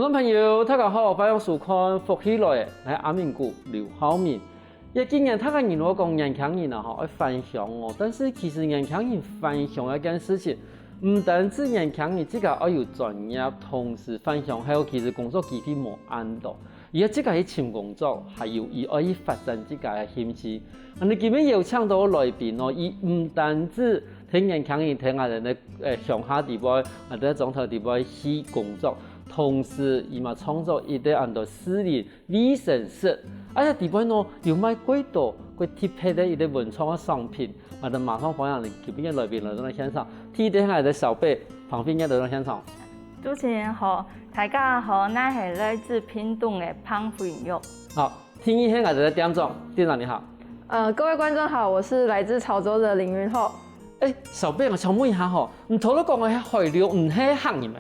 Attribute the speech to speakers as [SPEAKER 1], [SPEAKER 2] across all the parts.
[SPEAKER 1] 众朋友，大家好，欢迎收看福喜来的阿明谷刘浩明。也今年他个人我讲年轻人啊，要分享哦。但是其实年轻人分享一件事情，唔单止年轻人这个要有专业，同时分享还有其实工作机会冇安到。而且这个是新工作，还有伊可以发展这个兴趣。你今日有请到来宾哦，伊唔单止听年轻人听下人的乡下地方或者总头地方去工作。同时，伊嘛创造一啲按照私人卫生室，而且地方呢有卖几多佢贴配的一啲文创嘅商品，我哋马上欢迎你这边嘅来宾来到现场，睇啲下嘅小贝旁边嘅来到现场。
[SPEAKER 2] 主持人好，大家好，我是来自屏东的潘惠玉。
[SPEAKER 1] 好，听一下我哋嘅店长，店长你好。
[SPEAKER 3] 各位观众好，我是来自潮州的林云厚。
[SPEAKER 1] 小贝，我想问一下吼，你头先讲嘅海料唔系行业咩？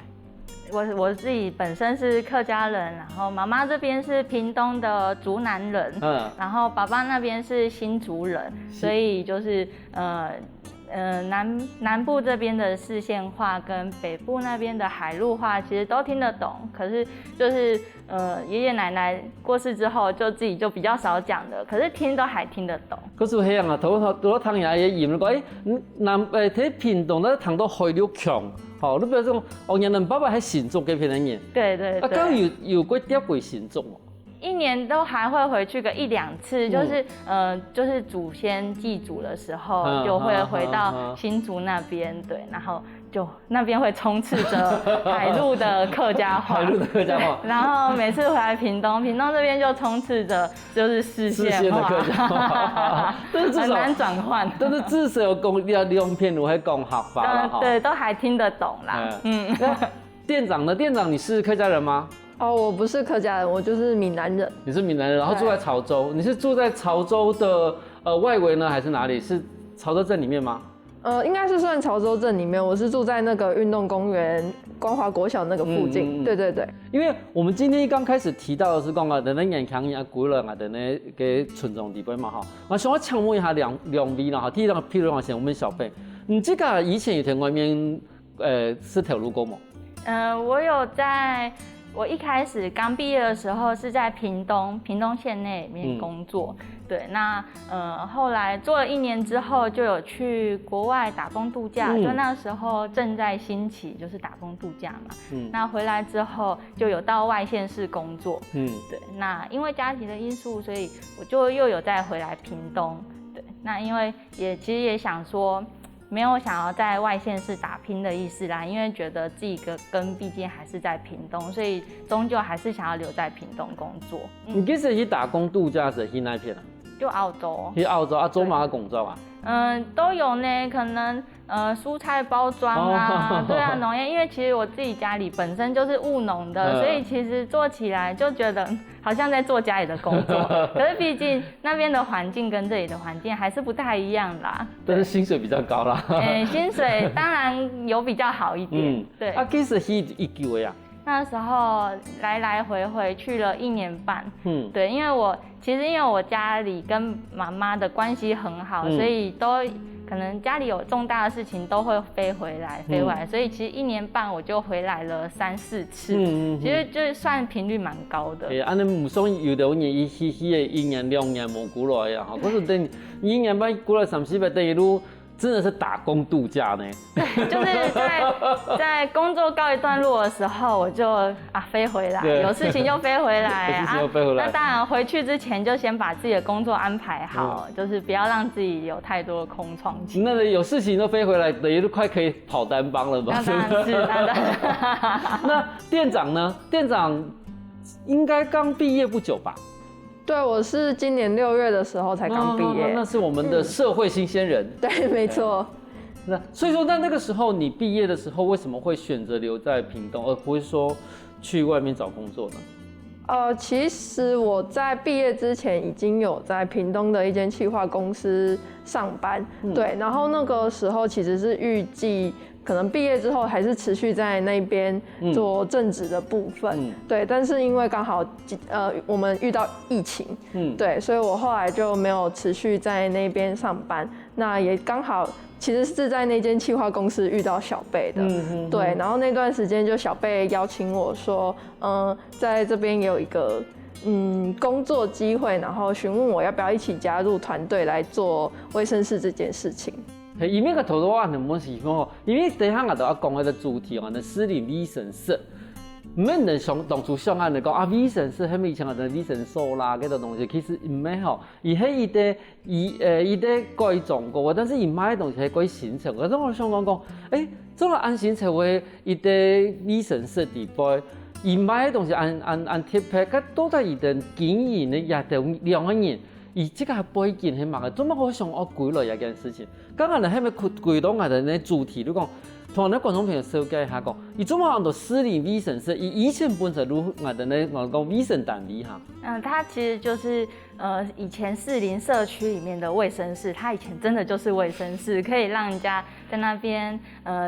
[SPEAKER 2] 我自己本身是客家人，然后妈妈这边是屏东的竹南人，然后爸爸那边是新竹人，所以就是南部这边的四县话跟北部那边的海陆话其实都听得懂，可是就是爷爷奶奶过世之后，就自己就比较少讲的，可是听都还听得懂。
[SPEAKER 1] 嗰時係啊，頭湯爺爺驗講，睇屏東咧談到海料強，好，你比如講，我人爸爸係新竹嘅片人，
[SPEAKER 2] 對對對。
[SPEAKER 1] 剛有過點過新竹哦。
[SPEAKER 2] 一年都还会回去个1、2次，就是祖先祭祖的时候，就会回到新竹那边，对，然后就那边会充斥着海陆的客家话，
[SPEAKER 1] 海陆的客家话，
[SPEAKER 2] 然后每次回来屏东这边就充斥着就是四县话，
[SPEAKER 1] 的客家话，
[SPEAKER 2] 很难转换。
[SPEAKER 1] 但是至少講兩片我會講客話啦，
[SPEAKER 2] 对，都还听得懂啦。
[SPEAKER 1] 店長呢？店長你是客家人嗎？
[SPEAKER 3] 哦，我不是客家人，我就是闽南人。
[SPEAKER 1] 你是闽南人，然后住在潮州。你是住在潮州的外围呢，还是哪里？是潮州镇里面吗？
[SPEAKER 3] 应该是算潮州镇里面。我是住在那个运动公园光华国小那个附近。对对对。因
[SPEAKER 1] 为我们今天刚开始提到的是讲啊，等年轻人鼓励啊，等那个群众地方嘛哈。我想要请问一下两位啦哈，第一个譬如讲，我们小贝，你这个以前有在外面是投入过吗？
[SPEAKER 2] 我有在。我一开始刚毕业的时候是在屏东县内里面工作，对，那后来做了1年之后，就有去国外打工度假，就那时候正在兴起，就是打工度假嘛。那回来之后就有到外县市工作，对，那因为家庭的因素，所以我就又有再回来屏东，对，那因为其实也想说。没有想要在外县市打拼的意思啦，因为觉得自己的根毕竟还是在屏东，所以终究还是想要留在屏东工作。
[SPEAKER 1] 你其实去打工度假是去哪片啊？
[SPEAKER 2] 就澳洲。
[SPEAKER 1] 去澳洲啊，做嘛工作啊？
[SPEAKER 2] 都有呢，可能蔬菜包装啊，对啊，农业，因为其实我自己家里本身就是务农的，所以其实做起来就觉得好像在做家里的工作，可是毕竟那边的环境跟这里的环境还是不太一样啦。
[SPEAKER 1] 但是薪水比较高啦。
[SPEAKER 2] 薪水当然有比较好一点。对。
[SPEAKER 1] 啊，其实去一久的呀。
[SPEAKER 2] 那时候来回去了1年半，对，因为我家里跟妈妈的关系很好，所以都可能家里有重大的事情都会飞回来，所以其实1年半我就回来了3、4次，其实就算频率蛮高的。
[SPEAKER 1] 安尼唔算有的年一的1年2年冇過來呀，可是等你1年半過來3、4百，等於都真的是打工度假呢。
[SPEAKER 2] 对，就是在工作告一段落的时候，我就飞回来，有事情就飞回来那当然回去之前就先把自己的工作安排好，就是不要让自己有太多的空窗期。
[SPEAKER 1] 那有事情都飞回来，等于都快可以跑单帮了吧？
[SPEAKER 2] 那当然是，
[SPEAKER 1] 那店长呢？店长应该刚毕业不久吧？
[SPEAKER 3] 对，我是今年6月的时候才刚毕业。
[SPEAKER 1] 那是我们的社会新鲜人。
[SPEAKER 3] 对，没错。
[SPEAKER 1] 所以说，那个时候你毕业的时候，为什么会选择留在屏东，而不会说去外面找工作呢？
[SPEAKER 3] 其实我在毕业之前已经有在屏东的一间企划公司上班，对，然后那个时候其实是预计。可能毕业之后还是持续在那边做正职的部分，对，但是因为刚好我们遇到疫情，对，所以我后来就没有持续在那边上班。那也刚好其实是在那间企划公司遇到小贝的，对，然后那段时间就小贝邀请我说，在这边有一个工作机会，然后询问我要不要一起加入团队来做卫生室这件事情。
[SPEAKER 1] 因为个头头我两本是讲哦，因为等下我都要讲那个主题哦，那私领卫生室。唔免人想当初上岸来讲啊，卫生室，迄么以前的卫生所啦，嗰种东西其实唔免吼，伊喺伊在改装过，但是伊买的东西係改新城。可是我想讲，做了安新城为伊的卫生室地位，伊买的东西按贴牌，佮都在伊的经营的也得两个人。伊即个背景係嘛个，做乜好想我歸落一件事情？剛剛你係咪歸到我哋呢主題？你講同我哋觀眾朋友紹介一下講，伊做乜按到私立衛生室？伊以前本身如我哋呢我講衛生單位哈。
[SPEAKER 2] 它其實就是以前士林社區裡面的衛生室，它以前真的就是衛生室，可以讓人家在那邊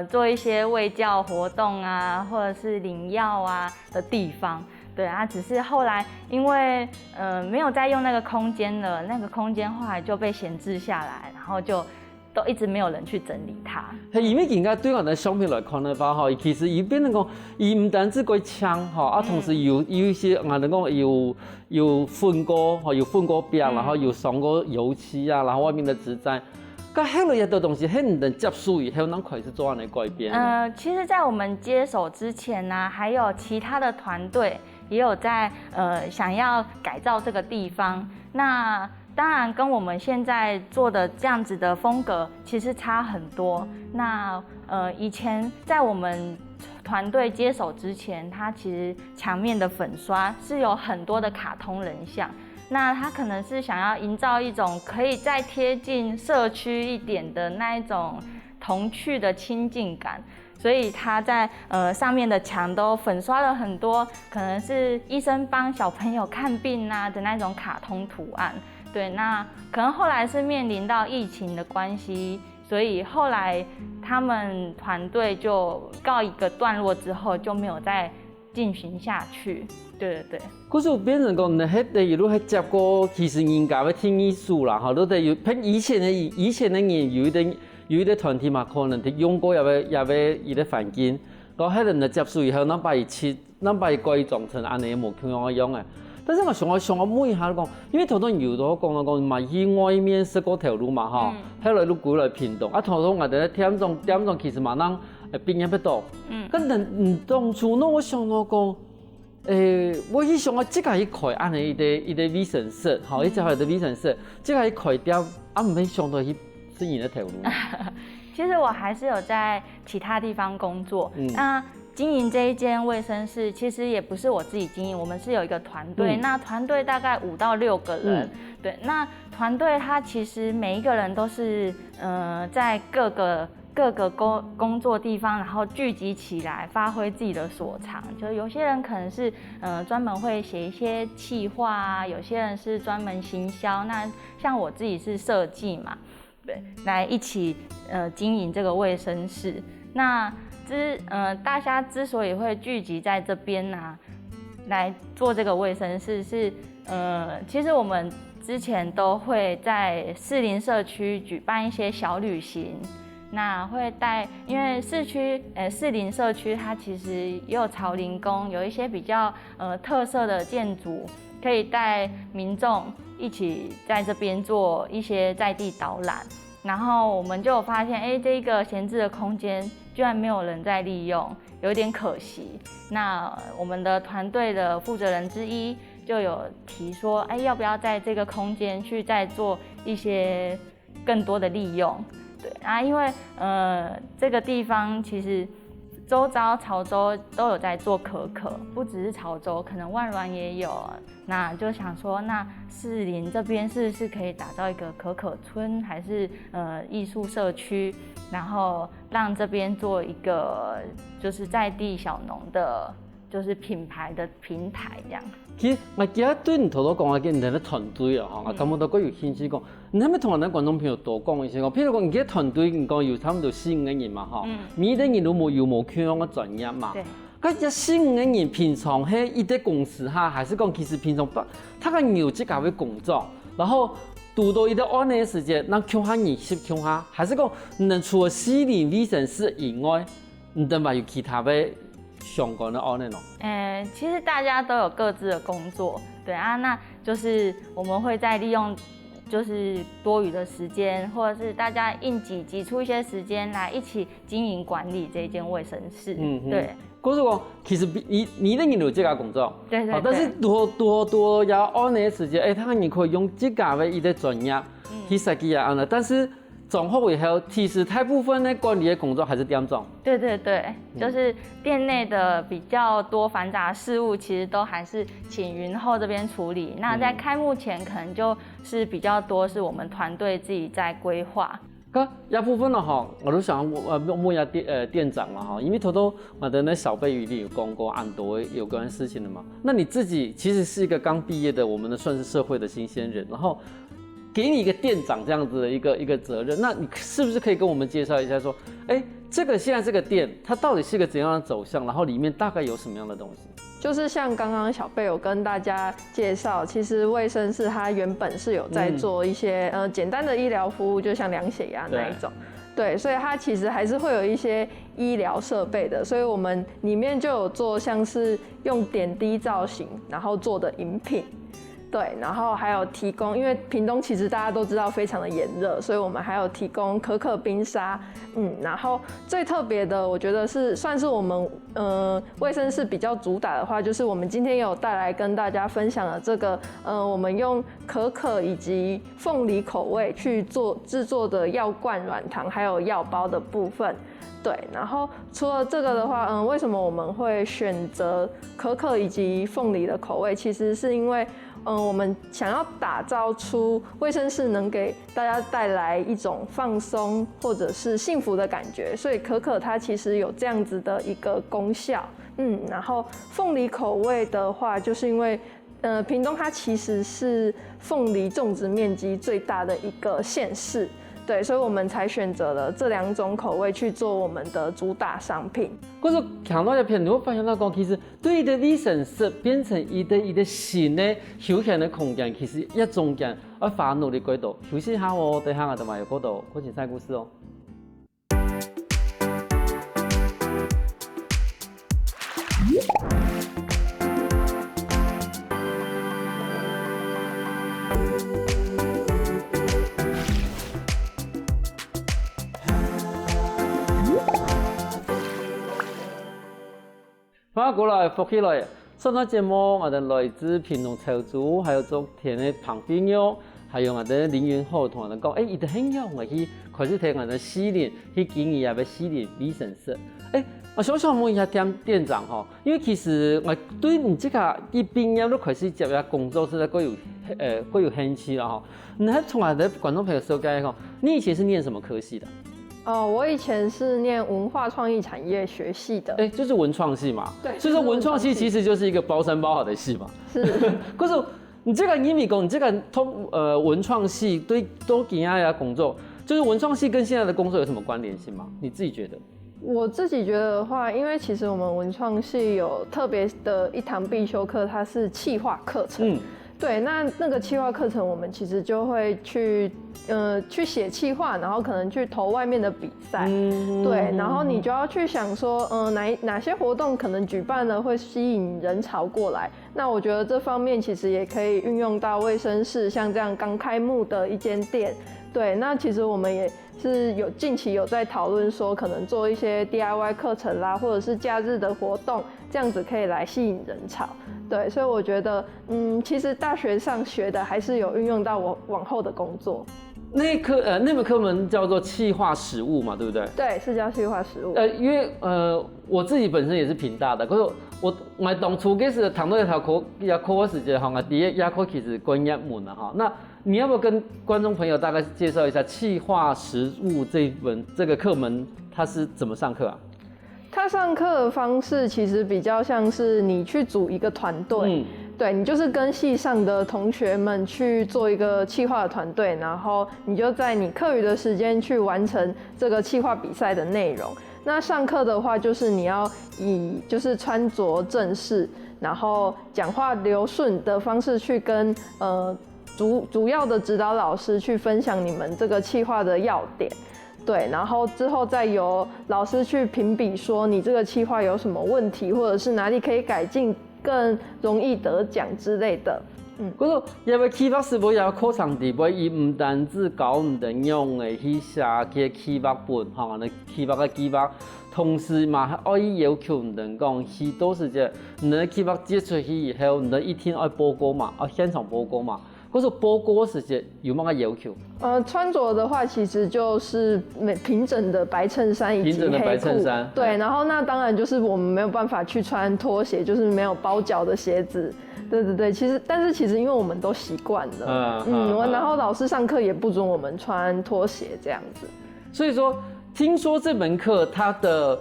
[SPEAKER 2] 做一些衛教活動啊，或者是領藥啊的地方。对啊，只是後來因為沒有再用那個空間了，那個空間後來就被閒置下來，然後就都一直沒有人去整理它。
[SPEAKER 1] 係因為而家對我哋商品來看的話，吼，其實伊變成講，伊唔單止佢槍，吼，啊，同時有一些我哋講有混過，吼，有混過邊，然後有上過油漆啊，然後外面的紙張。咁迄類嘅東西，迄唔能接受以後，能開始做呢改變？
[SPEAKER 2] 其實，在我們接手之前呢，還有其他的團隊也有在想要改造這個地方。那當然跟我們現在做的這樣子的風格其實差很多。那以前在我們團隊接手之前，它其實牆面的粉刷是有很多的卡通人像。那他可能是想要營造一種可以再貼近社區一點的那一種童趣的親近感，所以他在上面的牆都粉刷了很多，可能是醫生幫小朋友看病啊的那種卡通圖案。對，那可能後來是面臨到疫情的關係，所以後來他們團隊就告一個段落之後就沒有再進行下去。對對對。
[SPEAKER 1] 可是變成講，你喺第二路係接過，其實人家嘅聽藝術啦，嚇，都係有譬以前嘅人有一啲團體嘛，可能佢用過有一啲環境，嗰喺人就接受以後，咱把伊改裝成安尼無咁樣嘅。但是我想我問一下講，因為頭先有都講嘛，去外面食嗰條路嘛，嚇，喺來路過來屏東，啊頭先我哋咧點鐘其實嘛，咱邊一不到，咁但當初呢，我想到講。我以前我即個一塊安尼一個衛生室，吼，一隻係個衛生室，即個一塊掉，啊唔係想到去是你的條路。
[SPEAKER 2] 其實我還是有在其他地方工作，那經營這一間衛生室，其實也不是我自己經營，我們是有一個團隊，那團隊大概5到6個人，對，那團隊它其實每一個人都是在各個工作地方，然後聚集起來，發揮自己的所長。就有些人可能是專門會寫一些企劃啊，有些人是專門行銷。那像我自己是設計嘛，對，來一起經營這個衛生室。那大家之所以會聚集在這邊啊，來做這個衛生室是其實我們之前都會在士林社區舉辦一些小旅行。那會帶，因為士林社區它其實也有朝林宮，有一些比較特色的建築，可以帶民眾一起在這邊做一些在地導覽。然後我們就有發現，這個閒置的空間居然沒有人在利用，有點可惜。那我們的團隊的負責人之一就有提說，要不要在這個空間去再做一些更多的利用。對啊，因為這個地方其實周遭潮州都有在做可可，不只是潮州，可能萬巒也有。那就想說，那士林這邊是不是可以打造一個可可村，還是藝術社區，然後讓這邊做一個就是在地小農的，就是品牌的平台這樣。
[SPEAKER 1] 其實我今日對你頭先講嘅你哋團隊啊，我感覺到佢有興趣講，你係咪同我哋觀眾朋友多講一些講？譬如講，你嘅團隊你講有差唔多4-5個人嘛，嚇，每個人都有無強嘅專業嘛。咁一4-5個人平常喺一啲公司哈，還是講其實平常他個有這個嘅工作，然後读到一个安尼的时间，咱乡下人是乡下，还是讲能除了西林卫生室以外，你等嘛有其他的相关的安尼咯？
[SPEAKER 2] 其实大家都有各自的工作，对啊，那就是我们会再利用就是多余的时间，或者是大家硬挤出一些时间来一起经营管理这间卫生室，对。
[SPEAKER 1] 可是讲，其实你的人有这个工作，
[SPEAKER 2] 对，
[SPEAKER 1] 但是多要安尼的时间，他你可以用这个的一个专业去设计啊，但是总后以后，其实大部分的管理的工作还是店长。
[SPEAKER 2] 对，就是店内的比较多繁杂事务，其实都还是请云后这边处理。那在开幕前，可能就是比较多是我们团队自己在规划。
[SPEAKER 1] 一部分呢哈，我都想问一下店长了哈，因为头我的那小贝语里有讲过很多有关事情的嘛。那你自己其实是一个刚毕业的，我们的算是社会的新鲜人，然后给你一个店长这样子的一个责任，那你是不是可以跟我们介绍一下说，现在这个店它到底是一个怎样的走向，然后里面大概有什么样的东西？
[SPEAKER 3] 就是像刚刚小贝有跟大家介绍，其实卫生室它原本是有在做一些简单的医疗服务，就像量血压那一种，对，所以它其实还是会有一些医疗设备的，所以我们里面就有做像是用点滴造型然后做的饮品。对，然后还有提供，因为屏东其实大家都知道非常的炎热，所以我们还有提供可可冰沙，然后最特别的，我觉得算是我们卫生室比较主打的话，就是我们今天有带来跟大家分享的这个我们用可可以及凤梨口味去制作的药罐软糖还有药包的部分。对，然后除了这个的话，为什么我们会选择可可以及凤梨的口味？其实是因为我们想要打造出卫生室能给大家带来一种放松或者是幸福的感觉，所以可可它其实有这样子的一个功效。然后凤梨口味的话，就是因为屏东它其实是凤梨种植面积最大的一个县市。对，所以我们才选择了这2种口味去做我们的主打商品。
[SPEAKER 1] 可是看到这片，你会发现到讲，其实对一个卫生室变成一个新的休闲的空间，其实一中间要花努力几多。休息下哦，等下我哋嘛有嗰度开始晒故事哦。翻过来，复起来。上档节目，我哋来自屏东潮州，还有昨天的旁边友，还有我哋林云浩同我哋讲，伊哋很勇嘅去开始睇我哋西林去经营嘅西林卫生室。我想问一下店长哈，因为其实我对你这个一毕业都开始接下工作，是各有兴趣啦哈。那从来的观众朋友说解讲，你以前是念什么科系的？
[SPEAKER 3] 我以前是念文化创意产业学系的，
[SPEAKER 1] 就是文创系嘛。
[SPEAKER 3] 对，
[SPEAKER 1] 所以说文创系其实就是一个包山包海的系嘛。
[SPEAKER 3] 是。
[SPEAKER 1] 可是你这个英语工，你这个文创系对都给大家工作，就是文创系跟现在的工作有什么关联性吗？你自己觉得？
[SPEAKER 3] 我自己觉得的话，因为其实我们文创系有特别的一堂必修课，它是企划课程。对，那个企划课程，我们其实就会去写企划，然后可能去投外面的比赛，对，然后你就要去想说，哪些活动可能举办了会吸引人潮过来。那我觉得这方面其实也可以运用到卫生室，像这样刚开幕的一间店，对，那其实我们也是近期有在讨论说，可能做一些 DIY 课程啦，或者是假日的活动，这样子可以来吸引人潮。对，所以我觉得，其实大学上学的还是有运用到我往后的工作。
[SPEAKER 1] 那门课门叫做企划实务嘛，对不对？
[SPEAKER 3] 对，是叫企划实务。
[SPEAKER 1] 因为我自己本身也是屏大的，可是我当初其实谈到一条课的时间哈，我第一课其实关一门了哈。那你要不要跟观众朋友大概介绍一下企划实务这个课门它是怎么上课啊？
[SPEAKER 3] 他上课的方式其实比较像是你去组一个团队，对，你就是跟系上的同学们去做一个企划的团队，然后你就在你课余的时间去完成这个企划比赛的内容。那上课的话，就是你要就是穿着正式，然后讲话流顺的方式去跟主要的指导老师去分享你们这个企划的要点。对，然后之后再由老师去评比，说你这个企划有什么问题，或者是哪里可以改进，更容易得奖之类的。
[SPEAKER 1] 嗰個因為企劃師傅有課程地位，伊唔單止教唔定用嘅去寫嘅企劃本，嚇，你企劃嘅計劃，同時嘛可以要求唔定講，許多時間你嘅企劃接出去以後，你一天要報告嘛，要現場報告嘛。嗰個報告時間有乜個要求？
[SPEAKER 3] 穿着的話，其實就是平整的白襯衫以及黑褲。平整的白襯衫。對，然後那當然就是我們沒有辦法去穿拖鞋，就是沒有包腳的鞋子。對對對，但是其實因為我們都習慣了，然後老師上課也不准我們穿拖鞋這樣子。
[SPEAKER 1] 所以說，聽說這門課它的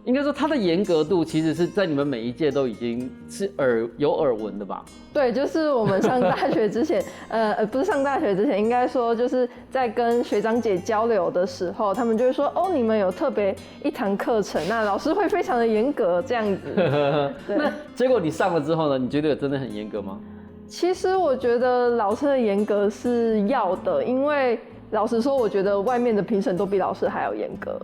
[SPEAKER 1] 應該說它的嚴格度，其實是在你們每一屆都已經是有耳聞的吧？
[SPEAKER 3] 對，就是我們上大學之前，不是上大學之前，應該說就是在跟學長姐交流的時候，他們就會說，哦，你們有特別一堂課程，那老師會非常的嚴格，這樣子。對。
[SPEAKER 1] 那結果你上了之後呢？你覺得有真的很嚴格嗎？
[SPEAKER 3] 其實我覺得老師的嚴格是要的，因為老實說，我覺得外面的評審都比老師還要嚴格。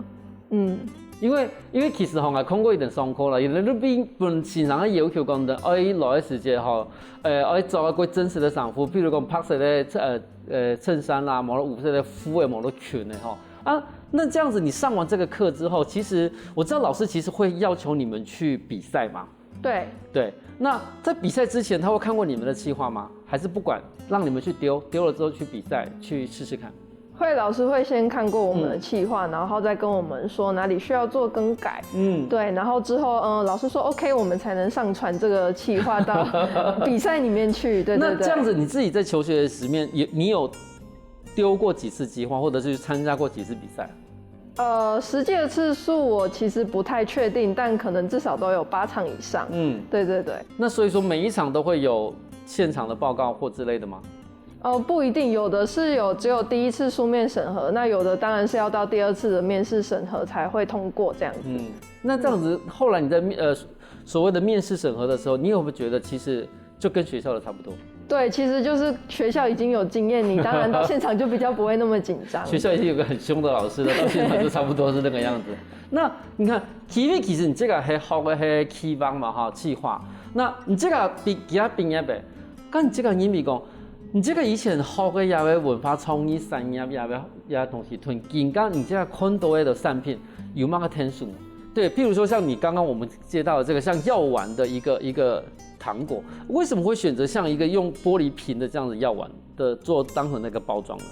[SPEAKER 1] 因為其實我看過一段上課啦，因為你邊本線上嘅要求講的，愛來嘅時間嗬，愛做一個真實的衫褲，譬如講白色的襯衫啦，冇咗5色的褲嘅，冇咗裙嘅嗬。啊，那這樣子你上完這個課之後，其實我知道老師其實會要求你們去比賽嘛。
[SPEAKER 3] 對。
[SPEAKER 1] 對，那在比賽之前，他會看過你們的企劃嗎？還是不管，讓你們去丟了之後去比賽，去試試看？
[SPEAKER 3] 會，老師會先看過我們的企劃，然後再跟我們說哪裡需要做更改。對，然後之後，老師說 OK， 我們才能上傳這個企劃到比賽裡面去。對對對。
[SPEAKER 1] 那這樣子，你自己在求學的時面，你有丟過幾次計劃，或者是參加過幾次比賽？
[SPEAKER 3] 實際的次數我其實不太確定，但可能至少都有8場以上。對對對。那
[SPEAKER 1] 所以說每一場都會有現場的報告或之類的嗎？
[SPEAKER 3] 不一定，有的是只有第一次書面審核，那有的當然是要到第2次的面試審核才會通過這樣子。
[SPEAKER 1] 那這樣子，後來你在所謂的面試審核的時候，你有沒有覺得其實就跟學校的差不多？
[SPEAKER 3] 對，其實就是學校已經有經驗，你當然到現場就比較不會那麼緊張。
[SPEAKER 1] 學校已經有個很兇的老師了，到現場就差不多是那個樣子。那你看，其實你這個係學嘅係企劃嘛，哈，企劃。那你這個比其他畢業唄，咁你這個你咪講。你這個以前學嘅也係文化創意產業也東西，同近剛你這個看到的產品有乜個天數？對，譬如說像你剛剛我們接到的這個像藥丸的一個糖果，為什麼會選擇像一個用玻璃瓶的這樣子藥丸的當成那個包裝呢？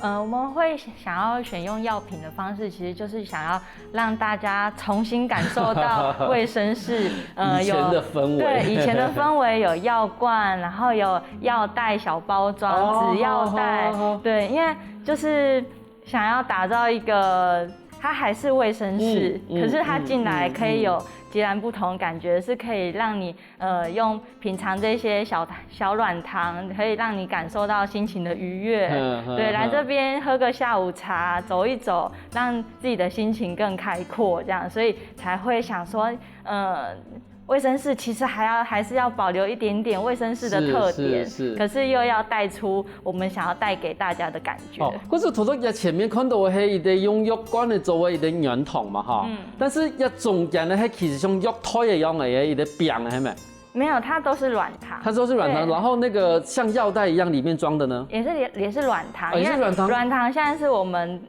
[SPEAKER 2] 我們會想要選用藥品的方式，其實就是想要讓大家重新感受到衛生室
[SPEAKER 1] 以前的氛圍。
[SPEAKER 2] 對，以前的氛圍有藥罐，然後有藥袋小包裝、紙藥袋，對，因為就是想要打造一個它還是衛生室，可是它進來可以有截然不同感覺，是可以讓你用品嘗這些小軟糖，可以讓你感受到心情的愉悅。對，來這邊喝個下午茶，走一走，讓自己的心情更開闊，這樣，所以才會想說，衛生室其實還是要保留一點點衛生室的特點，可是又要帶出我們想要帶給大家的感覺。
[SPEAKER 1] 可是頭先前面看到的係一個用藥罐嚟做的一個軟糖嘛，哈，但是一中間的係其實像藥胎一樣的一個餅係咪？
[SPEAKER 2] 沒有，它都是軟糖。
[SPEAKER 1] 它都是軟糖，然後那個像藥袋一樣裡面裝的呢？也
[SPEAKER 2] 是軟糖，
[SPEAKER 1] 也是軟糖。
[SPEAKER 2] 軟糖現在是我們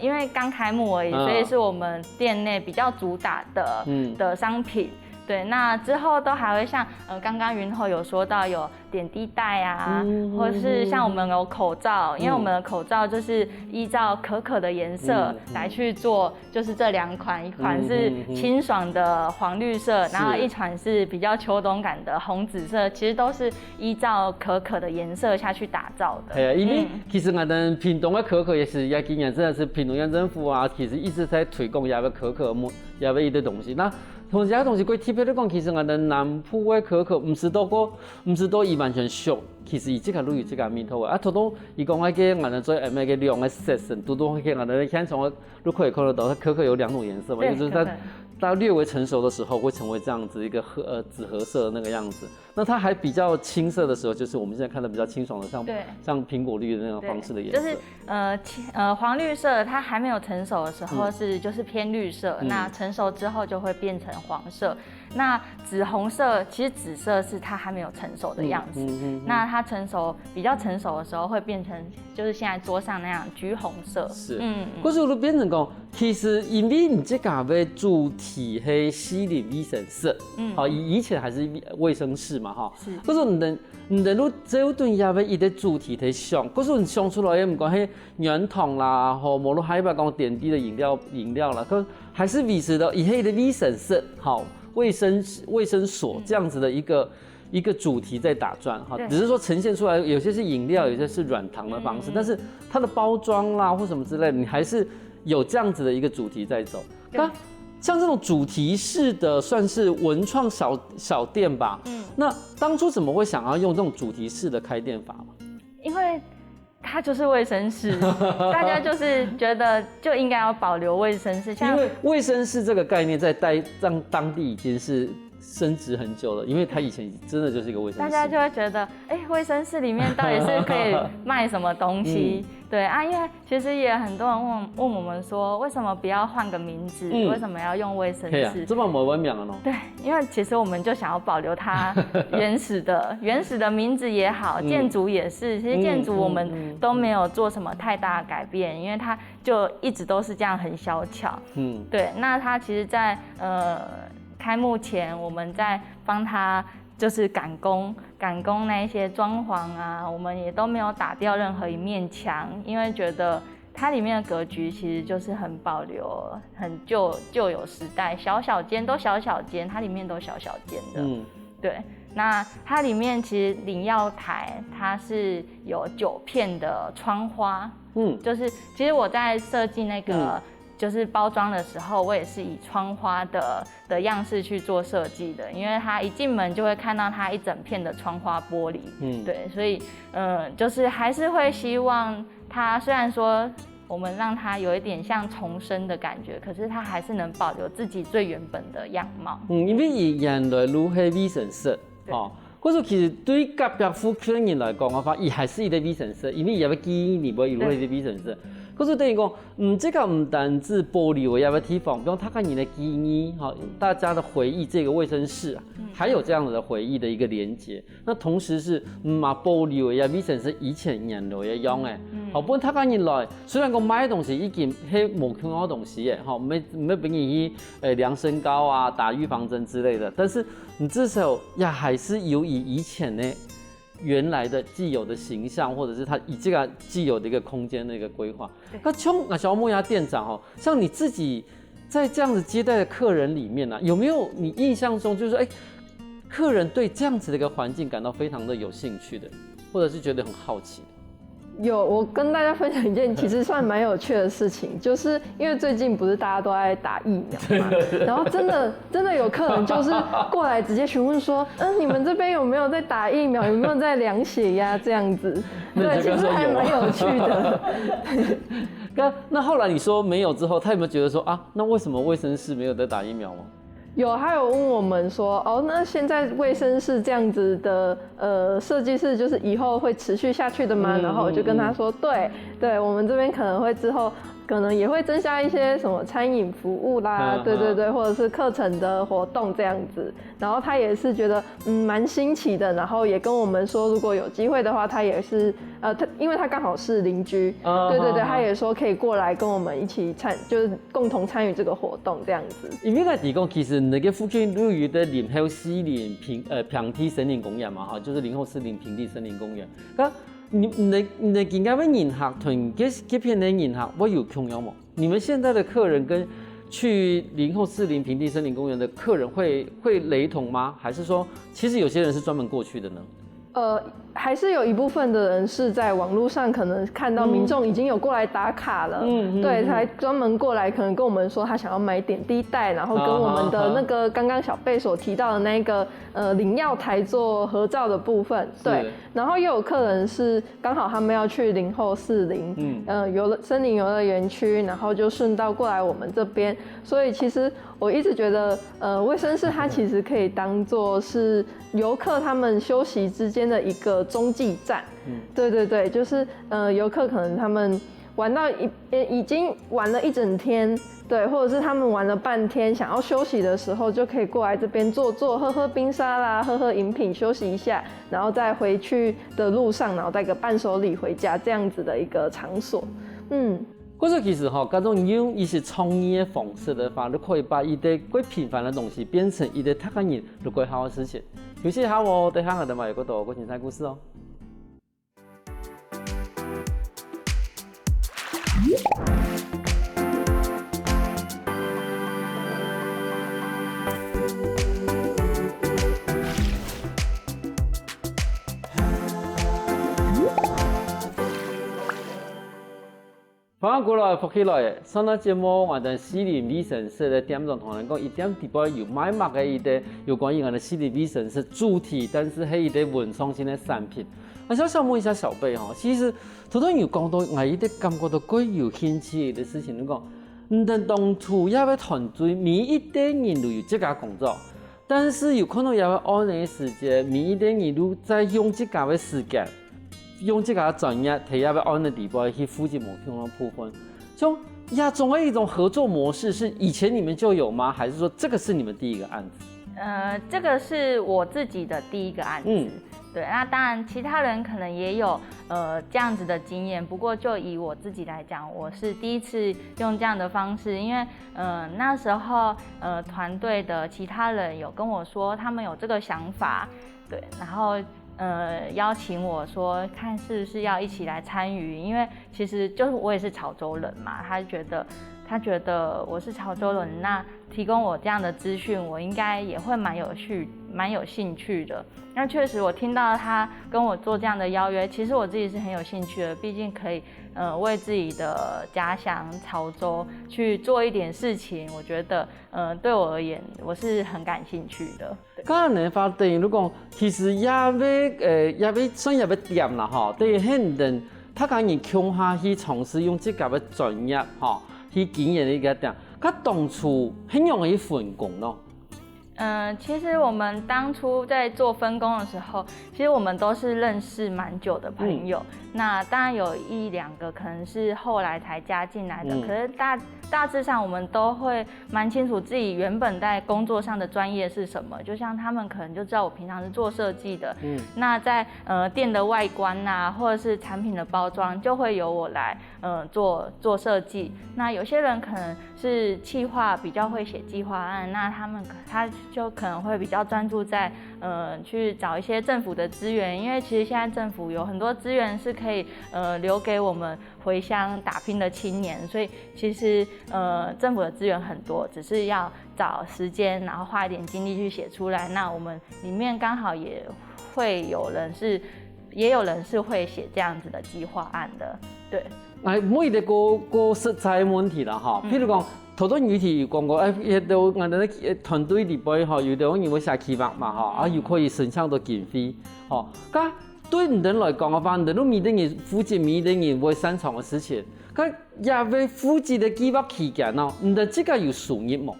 [SPEAKER 2] 因為剛開幕而已，所以是我們店內比較主打的商品。對，那之後都還會像剛剛雲後有說到有點滴袋啊，或是像我們有口罩，因為我們的口罩就是依照可可的顏色來去做，就是這2款，一款是清爽的黃綠色，然後一款是比較秋冬感的紅紫色，其實都是依照可可的顏色下去打造的。
[SPEAKER 1] 係啊，因為其實我們屏東的可可也是也今年真的是屏東縣政府啊，其實一直在推廣也個可可也個一啲東西。那同時有東西佢特別嚟講，其實我哋南部嘅可可唔是多伊完全熟，其實伊即個類這個面頭啊，頭都伊講嗰個我哋做咩嘅量嘅 section，都喺我哋現場你可以看得到，可可有2種顏色嘛，一個就是它到略微成熟的时候，会成为这样子一个紫褐色的那个样子。那它还比较青色的时候，就是我们现在看的比较清爽的，像苹果绿的那种方式的颜色。
[SPEAKER 2] 就是黄绿色，它还没有成熟的时候就是偏绿色，那成熟之后就会变成黄色。那紫红色，其实紫色是它还没有成熟的样子。那它比较成熟的时候，会变成就是现在桌上那样橘红色。
[SPEAKER 1] 是，可是就变成讲，其实因为你这个的主题是西林卫生室，好，以前还是卫生室嘛，哈。是。可是你如这段也要伊的主题在想，可是你想出来也唔管迄圆筒啦，吼，无论还要讲点滴的饮料啦，可还是维持到以迄的卫生室，好。卫生所这样子的一个主题在打转哈，只是说呈现出来有些是饮料，有些是软糖的方式，但是它的包装啦或什么之类的，你还是有这样子的一个主题在走。那像这种主题式的算是文创小店吧，那当初怎么会想要用这种主题式的开店法吗？
[SPEAKER 2] 因为它就是卫生室，大家就是觉得就应该要保留卫生室，
[SPEAKER 1] 因为卫生室这个概念在当地已经是升值很久了，因为它以前真的就是一个卫生室，
[SPEAKER 2] 大家就会觉得，卫生室里面到底是可以卖什么东西？对啊，因为其实也很多人问我们说，为什么不要换个名字？为什么要用卫生室？
[SPEAKER 1] 这么没文明哦。
[SPEAKER 2] 对，因为其实我们就想要保留它原始的名字也好，建筑也是。其实建筑我们都没有做什么太大的改变，因为它就一直都是这样很小巧。对，那它其实在开幕前，我们在帮他就是赶工那一些装潢啊，我们也都没有打掉任何一面墙，因为觉得它里面的格局其实就是很保留、很旧有时代，小间都小间，它里面都小间的。对，那它里面其实领药台它是有9片的窗花，就是其实我在设计那个。就是包装的时候，我也是以窗花的样式去做设计的，因为它一进门就会看到它一整片的窗花玻璃，对，所以就是还是会希望它虽然说我们让它有一点像重生的感觉，可是它还是能保留自己最原本的样貌。因
[SPEAKER 1] 为以原来如黑卫生室，哦。可是其实对隔壁附近的人来讲的话，伊还是一个卫生室，因为伊也要记你不有一个卫生室。可是等于讲，这个不单止保留也要提防，比如他看你的记忆，好，大家的回忆这个卫生室啊，还有这样子的回忆的一个连接。那同时是保留也卫生室以前人类的用诶，好，不过他看你来，虽然讲买的东西已经迄无看到东西诶，好，没给你去量身高啊、打预防针之类的，但是你至少也还是有以前呢。原来的既有的形象，或者是他以这个既有的一个空间的一个规划。那像小木鸭店长哦，像你自己在这样子接待的客人里面呢、有没有你印象中就是说，客人对这样子的一个环境感到非常的有兴趣的，或者是觉得很好奇的？
[SPEAKER 3] 有，我跟大家分享一件其实算蛮有趣的事情，就是因为最近不是大家都在打疫苗嘛，然后真的有客人就是过来直接询问说，你们这边有没有在打疫苗，有没有在量血压这样子？对，其实还蛮有趣的。
[SPEAKER 1] 那后来你说没有之后，他有没有觉得说啊，那为什么卫生室没有在打疫苗吗？
[SPEAKER 3] 有，他有问我们说，那现在卫生室这样子的设计是就是以后会持续下去的吗？然后我就跟他说，对，我们这边可能会之后可能也会增加一些什么餐饮服务啦，对，或者是课程的活动这样子。然后他也是觉得蛮新奇的，然后也跟我们说，如果有机会的话，他也是因为他刚好是邻居，对，他也说可以过来跟我们一起就是共同参与这个活动这样子。
[SPEAKER 1] 因为来讲，其实那个附近都有的林后四林平地森林公园嘛，哈，就是林后四林平地森林公园。你今家的人客同这片的人客，我有同样吗？你们现在的客人跟去林后四林平地森林公园的客人会雷同吗？还是说其实有些人是专门过去的呢？
[SPEAKER 3] 还是有一部分的人是在网络上可能看到民众已经有过来打卡了，对，才专门过来可能跟我们说他想要买点滴袋，然后跟我们的那个刚刚小贝所提到的那个领药台做合照的部分，对，然后又有客人是刚好他们要去林后士林，森林游乐园区，然后就顺道过来我们这边，所以其实我一直觉得卫生室它其实可以当做是游客他们休息之间的一个中继站，对对对，就是游客可能他们玩到已经玩了一整天，对，或者是他们玩了半天，想要休息的时候，就可以过来这边坐坐，喝喝冰沙啦，喝喝饮品，休息一下，然后再回去的路上，然后带个伴手礼回家，这样子的一个场所，
[SPEAKER 1] 或者其实各种用一些创意的方式的话，都可以把一些最平凡的东西变成一些他个人都quite好的事情。有些好哦，等下我哋咪有嗰度個精彩故事哦。翻過來復起來，上個節目我哋私人衛生室嘅點鐘同人講，一點地步有買賣嘅一啲有關於我哋私人衛生室主題，但是係一啲文創性嘅產品。我想問一下小貝哈，其實頭先有講到我一啲感覺到最有興趣嘅事情，你講，唔但當初一個團隊每一啲人都有這個工作，但是有可能也會按呢時間，每一啲人都在用這個嘅時間。用這個專業，睇下要按的地步去負責某種部分。像亞中的一種合作模式，是以前你們就有嗎？還是說這個是你們第一個案子？
[SPEAKER 2] 這個是我自己的第一個案子。對，那當然其他人可能也有這樣子的經驗，不過就以我自己來講，我是第一次用這樣的方式，因為那時候團隊的其他人有跟我說他們有這個想法，對，然後。邀請我說看是不是要一起來參與，因為其實就是我也是潮州人嘛，他覺得我是潮州人，那提供我這樣的資訊，我應該也會蠻有興趣的。那確實我聽到他跟我做這樣的邀約，其實我自己是很有興趣的，畢竟可以為自己的家鄉潮州去做一點事情，我覺得對我而言我是很感興趣的。
[SPEAKER 1] 剛才你發電，如果其實也要算也要點啦哈，對很多人他講你強下去從事用這個嘅專業哈。去經驗的一個點，佢當初很容易分工咯。
[SPEAKER 2] 其實我們當初在做分工的時候，其實我們都是認識蠻久的朋友。那當然有一兩個可能是後來才加進來的，可是大致上我們都會蠻清楚自己原本在工作上的專業是什麼。就像他們可能就知道我平常是做設計的，那在店的外觀啊，或者是產品的包裝，就會由我來做設計。那有些人可能是企劃比較會寫計劃案，那他就可能會比較專注在去找一些政府的資源，因為其實現在政府有很多資源是可以留給我們回鄉打拼的青年，所以其實政府的資源很多，只是要找時間，然後花一點精力去寫出來。那我們裡面剛好也有人是會寫這樣子的計劃案的，對。
[SPEAKER 1] 每一個實際問題啦哈，譬如講。頭多議題講過，到我哋團隊裏邊嗬，有啲人會寫企劃嘛嗬，又可以申請到經費，嗬。咁對唔人來講嘅話，人都每啲人負責每啲人會擅長嘅事情，咁也會負責嘅計劃期間咯，唔得這個有收入冇？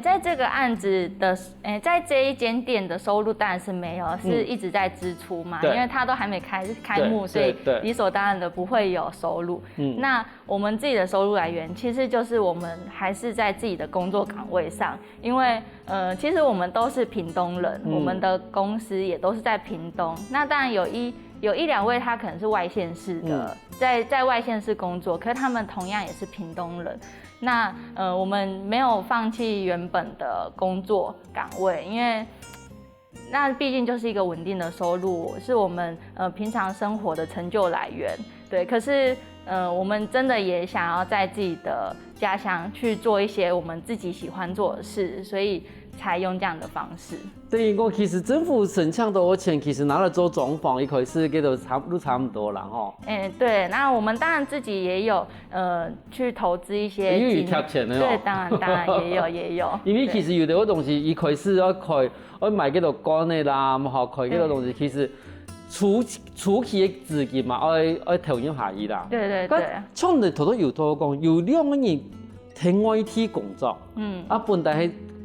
[SPEAKER 2] 在這個案子的，在這一間店的收入當然是沒有，是一直在支出嘛，因為它都還沒開幕，所以理所當然的不會有收入。那我們自己的收入來源，其實就是我們還是在自己的工作崗位上，因為其實我們都是屏東人，我們的公司也都是在屏東。那當然有一兩位他可能是外縣市的，在外縣市工作，可是他們同樣也是屏東人。那我們沒有放棄原本的工作崗位，因為那畢竟就是一個穩定的收入，是我們平常生活的成就來源。對，可是我們真的也想要在自己的家鄉去做一些我們自己喜歡做的事，所以才用这样的方式。
[SPEAKER 1] 等于讲，其实政府省抢多少钱，其实拿来做装潢，一可以是给都差不多啦吼。
[SPEAKER 2] 对，那我们当然自己也有去投资一些，
[SPEAKER 1] 因为贴钱的哦。
[SPEAKER 2] 对，当然也有。
[SPEAKER 1] 因为其实有的东西，一开始要买几多管的啦，好开几多东西，其实初期的资金嘛，要投入下去啦。
[SPEAKER 2] 对。
[SPEAKER 1] 像你头头有讲，有2个人听外地工作，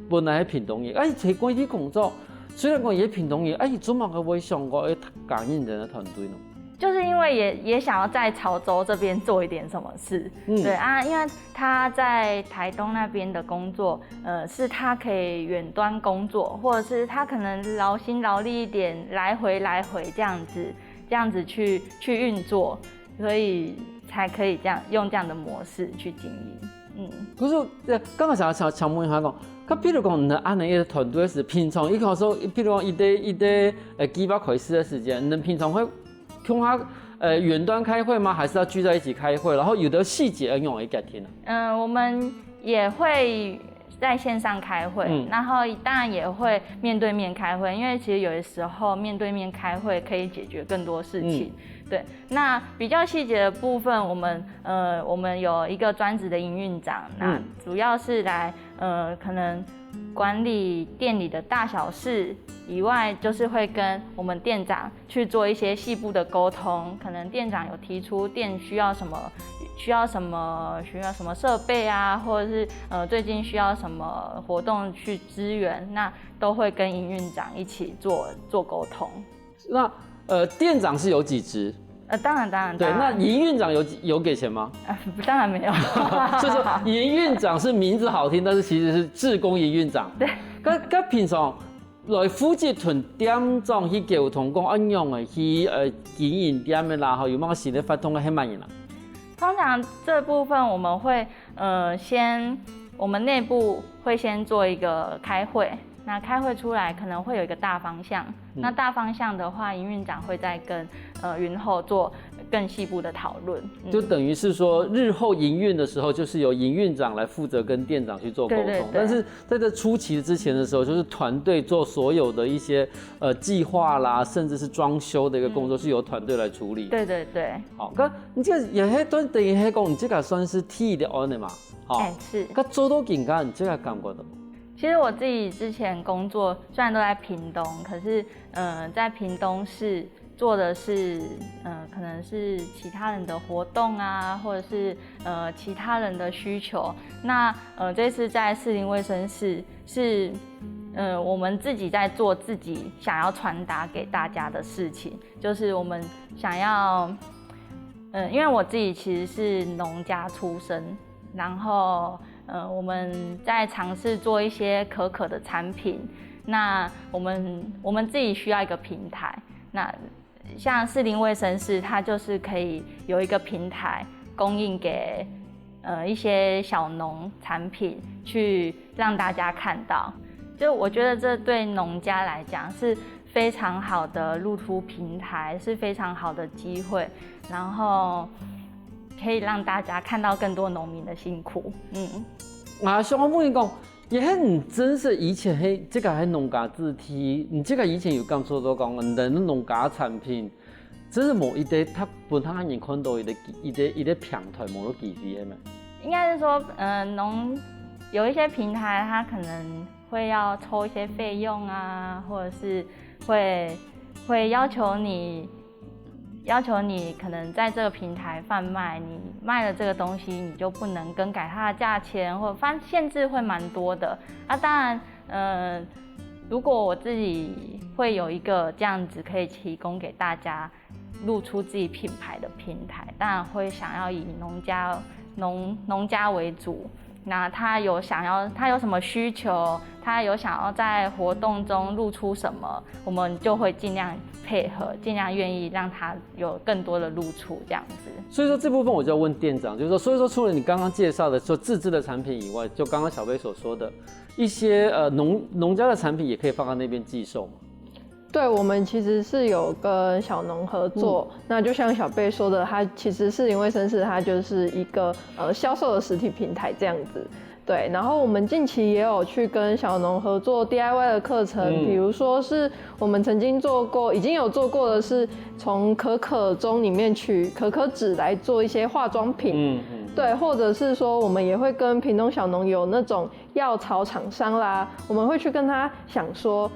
[SPEAKER 1] 本来喺屏东嘅，喺外地工作，虽然讲也屏东嘅，做乜嘅會上過去感應人的團隊呢？
[SPEAKER 2] 就是因为也想要在潮州这边做一点什么事，对啊，因为他在台东那边的工作，是他可以远端工作，或者是他可能劳心劳力一点，来回这样子去运作，所以才可以用这样的模式去经营。
[SPEAKER 1] 可是刚刚想问一下讲，譬如讲，你按一个团队是平常一个说，譬如讲一个几百块时的时间，你平常会跟他远端开会吗？还是要聚在一起开会？然后有的细节要用一改天呢？
[SPEAKER 2] 我们也会在线上开会，然后当然也会面对面开会，因为其实有的时候面对面开会可以解决更多事情。对，那比较细节的部分，我们有一个专职的营运长，那主要是来可能管理店里的大小事以外，就是会跟我们店长去做一些细部的沟通。可能店长有提出店需要什么设备啊，或者是最近需要什么活动去支援，那都会跟营运长一起做沟通。
[SPEAKER 1] 那店长是有几职？
[SPEAKER 2] 当然。
[SPEAKER 1] 对，那营运长有给钱吗？
[SPEAKER 2] 当然没有。
[SPEAKER 1] 所以说营运长是名字好听，但是其实是志工营运长。
[SPEAKER 2] 对。
[SPEAKER 1] 咁平常来负责团点状去沟通，讲安样的去经营店的啦，有冇新的发通嘅很满意啦？
[SPEAKER 2] 通常这部分我们会我们内部会先做一个开会。那开会出来可能会有一个大方向，那大方向的话，营运长会再跟云后做更细部的讨论，
[SPEAKER 1] 就等于是说日后营运的时候，就是由营运长来负责跟店长去做沟通。对。但是在这初期之前的时候，就是团队做所有的一些计划啦，甚至是装修的一个工作，是由团队来处理。
[SPEAKER 2] 对。
[SPEAKER 1] 好，咁你这个也喺等于喺讲，你这个算是替的案的嘛？好，
[SPEAKER 2] 是。
[SPEAKER 1] 咁做到更加，你这个感觉到？
[SPEAKER 2] 其实我自己之前工作虽然都在屏东，可是在屏东市做的是可能是其他人的活动啊，或者是其他人的需求。那这次在士林卫生室是我们自己在做自己想要传达给大家的事情，就是我们想要因为我自己其实是农家出身，然后我们在尝试做一些可的产品，那我们自己需要一个平台。那像士林卫生室，它就是可以有一个平台供应给一些小农产品，去让大家看到。就我觉得这对农家来讲是非常好的露出平台，是非常好的机会，然后可以让大家看到更多农民的辛苦。
[SPEAKER 1] 像我问你讲，也很真是以前这个系农家字体，你这个以前有感受到讲，人农家产品，真是某一个他本身人看到一个平台某个机制的嘛？
[SPEAKER 2] 应该是说，有一些平台，它可能会要抽一些费用啊，或者是会要求你可能在这个平台贩卖，你卖了这个东西，你就不能更改它的价钱，或者限制会蛮多的。当然，如果我自己会有一个这样子可以提供给大家露出自己品牌的平台，当然会想要以农家为主。那他有什么需求，他有想要在活动中露出什么，我们就会尽量配合，尽量愿意让他有更多的露出这样子。
[SPEAKER 1] 所以说这部分我就要问店长，就是说，所以说除了你刚刚介绍的说自制的产品以外，就刚刚小贝所说的一些农家的产品也可以放在那边寄售嘛？
[SPEAKER 3] 对，我们其实是有跟小农合作，那就像小贝说的，它其实士林卫生室它就是一个销售的实体平台这样子。对，然后我们近期也有去跟小农合作 DIY 的课程，比如说是我们曾经已经有做过的是从可可中里面取可可脂来做一些化妆品，对，或者是说我们也会跟屏东小农有那种药草厂商啦，我们会去跟他想说，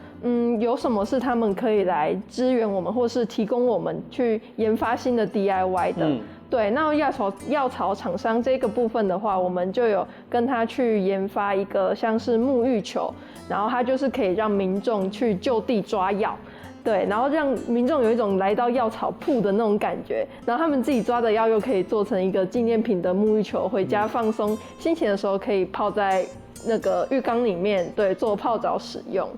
[SPEAKER 3] 有什么是他们可以来支援我们，或是提供我们去研发新的 DIY 的。对，那药草厂商这个部分的话，我们就有跟他去研发一个像是沐浴球，然后它就是可以让民众去就地抓药，对，然后让民众有一种来到药草铺的那种感觉，然后他们自己抓的药又可以做成一个纪念品的沐浴球，回家放松心情的时候可以泡在那个浴缸里面，对，做泡澡使用。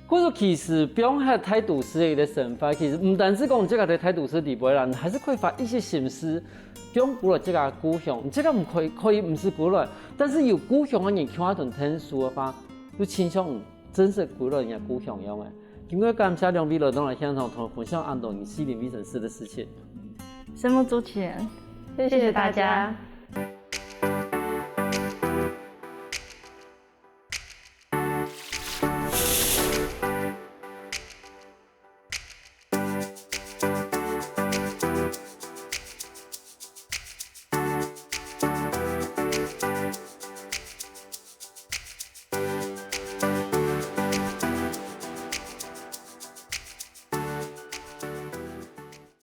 [SPEAKER 1] 或者说其实不用还态度师的一个想法，其实不单是讲这个的态度师底部人，还是可以花一些心思，不用鼓励这个故乡，这个可以不是鼓励，但是有故乡的人看一段天书的话，就倾向真实鼓励人家故乡样的。今天感谢两位来到来现场同分享安东尼西林卫生师的事情。
[SPEAKER 2] 节目主持人，
[SPEAKER 3] 谢谢大家。